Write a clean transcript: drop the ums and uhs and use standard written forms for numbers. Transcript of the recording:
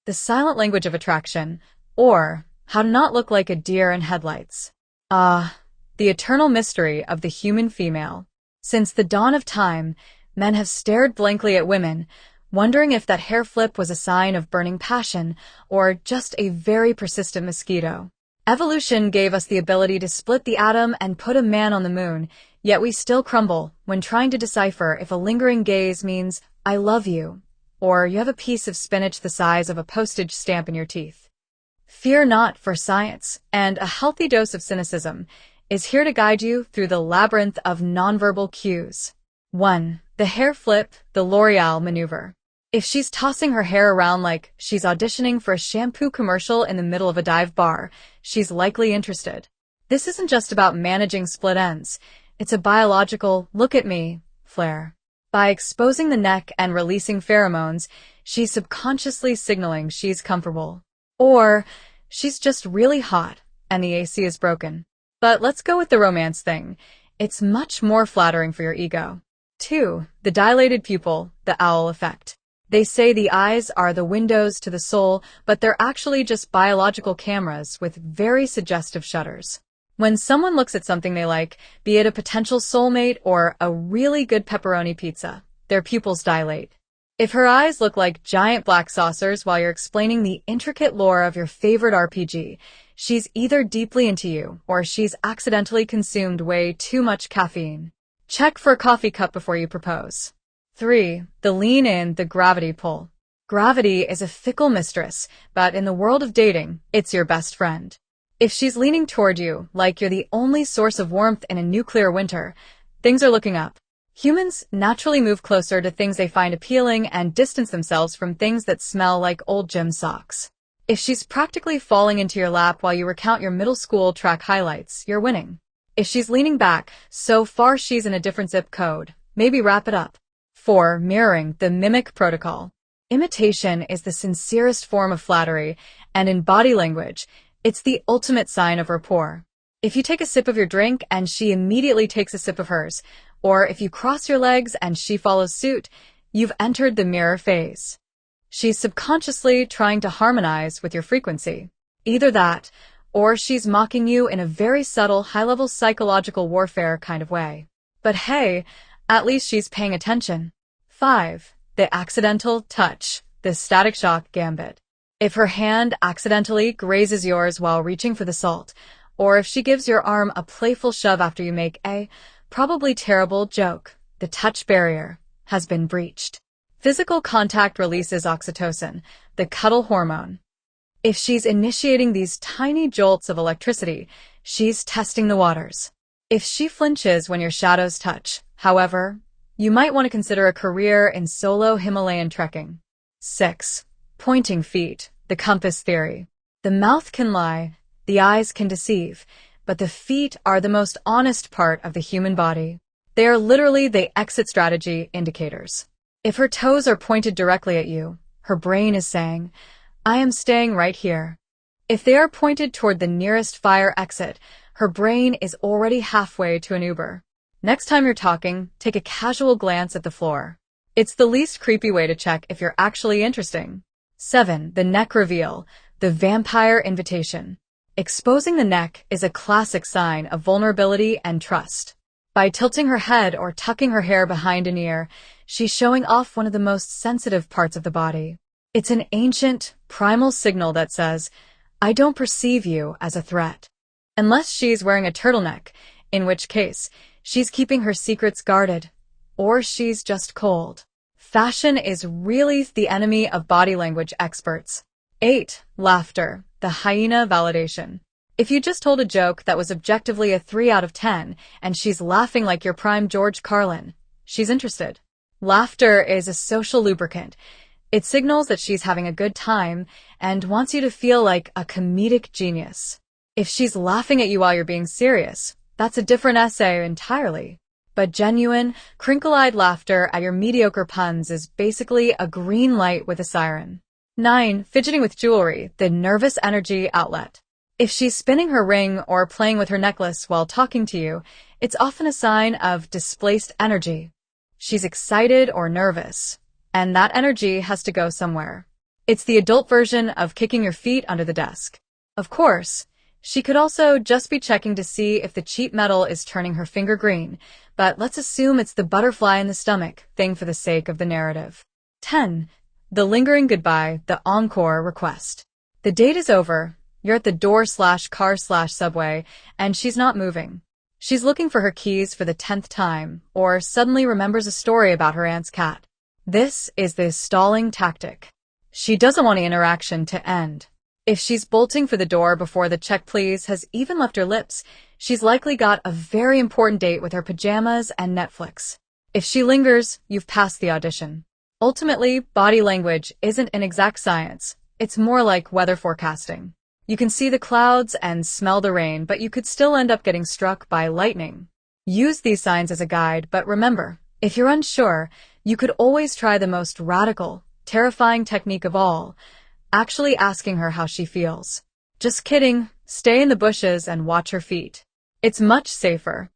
the silent language of attraction, or how to not look like a deer in headlights. Ah, the eternal mystery of the human female. Since the dawn of time, men have stared blankly at women, wondering if that hair flip was a sign of burning passion or just a very persistent mosquito. Evolution gave us the ability to split the atom and put a man on the moon, yet we still crumble when trying to decipher if a lingering gaze means, "I love you," or you have a piece of spinach the size of a postage stamp in your teeth. Fear not, for science, and a healthy dose of cynicism, is here to guide you through the labyrinth of nonverbal cues. 1. The hair flip, the L'Oreal maneuver. If she's tossing her hair around like she's auditioning for a shampoo commercial in the middle of a dive bar, she's likely interested. This isn't just about managing split ends. It's a biological, look at me, flair. By exposing the neck and releasing pheromones, she's subconsciously signaling she's comfortable. Or, she's just really hot, and the AC is broken. But let's go with the romance thing. It's much more flattering for your ego. 2. The dilated pupil, the owl effect. They say the eyes are the windows to the soul, but they're actually just biological cameras with very suggestive shutters. When someone looks at something they like, be it a potential soulmate or a really good pepperoni pizza, their pupils dilate. If her eyes look like giant black saucers while you're explaining the intricate lore of your favorite RPG, she's either deeply into you or she's accidentally consumed way too much caffeine. Check for a coffee cup before you propose. 3. The lean in, the gravity pull. Gravity is a fickle mistress, but in the world of dating, it's your best friend. If she's leaning toward you, like you're the only source of warmth in a nuclear winter, things are looking up. Humans naturally move closer to things they find appealing and distance themselves from things that smell like old gym socks. If she's practically falling into your lap while you recount your middle school track highlights, you're winning. If she's leaning back, so far she's in a different zip code, maybe wrap it up. 4. Mirroring, the mimic protocol. Imitation is the sincerest form of flattery, and in body language, it's the ultimate sign of rapport. If you take a sip of your drink and she immediately takes a sip of hers, or if you cross your legs and she follows suit, you've entered the mirror phase. She's subconsciously trying to harmonize with your frequency. Either that, or she's mocking you in a very subtle, high-level psychological warfare kind of way. But hey, at least she's paying attention. 5. The accidental touch, the static shock gambit. If her hand accidentally grazes yours while reaching for the salt, or if she gives your arm a playful shove after you make a probably terrible joke, the touch barrier has been breached. Physical contact releases oxytocin, the cuddle hormone. If she's initiating these tiny jolts of electricity, she's testing the waters. If she flinches when your shadows touch, however, you might want to consider a career in solo Himalayan trekking. 6. Pointing feet, the compass theory. The mouth can lie, the eyes can deceive, but the feet are the most honest part of the human body. They are literally the exit strategy indicators. If her toes are pointed directly at you, her brain is saying, "I am staying right here." If they are pointed toward the nearest fire exit, her brain is already halfway to an Uber. Next time you're talking, take a casual glance at the floor. It's the least creepy way to check if you're actually interesting. 7. The neck reveal, the vampire invitation. Exposing the neck is a classic sign of vulnerability and trust. By tilting her head or tucking her hair behind an ear, she's showing off one of the most sensitive parts of the body. It's an ancient, primal signal that says, "I don't perceive you as a threat." Unless she's wearing a turtleneck, in which case, she's keeping her secrets guarded, or she's just cold. Fashion is really the enemy of body language experts. 8. Laughter, the hyena validation. If you just told a joke that was objectively a 3 out of 10, and she's laughing like your prime George Carlin, she's interested. Laughter is a social lubricant. It signals that she's having a good time and wants you to feel like a comedic genius. If she's laughing at you while you're being serious, that's a different essay entirely. But genuine, crinkle-eyed laughter at your mediocre puns is basically a green light with a siren. 9. Fidgeting with jewelry, the nervous energy outlet. If she's spinning her ring or playing with her necklace while talking to you, it's often a sign of displaced energy. She's excited or nervous, and that energy has to go somewhere. It's the adult version of kicking your feet under the desk. Of course, she could also just be checking to see if the cheap metal is turning her finger green, but let's assume it's the butterfly in the stomach thing for the sake of the narrative. 10. The lingering goodbye, the encore request. The date is over, you're at the door/car/subway, and she's not moving. She's looking for her keys for the 10th time, or suddenly remembers a story about her aunt's cat. This is the stalling tactic. She doesn't want the interaction to end. If she's bolting for the door before the check please has even left her lips, she's likely got a very important date with her pajamas and Netflix. If she lingers, you've passed the audition. Ultimately, body language isn't an exact science. It's more like weather forecasting. You can see the clouds and smell the rain, but you could still end up getting struck by lightning. Use these signs as a guide, but remember, if you're unsure, you could always try the most radical, terrifying technique of all, actually asking her how she feels. Just kidding, stay in the bushes and watch her feet. It's much safer.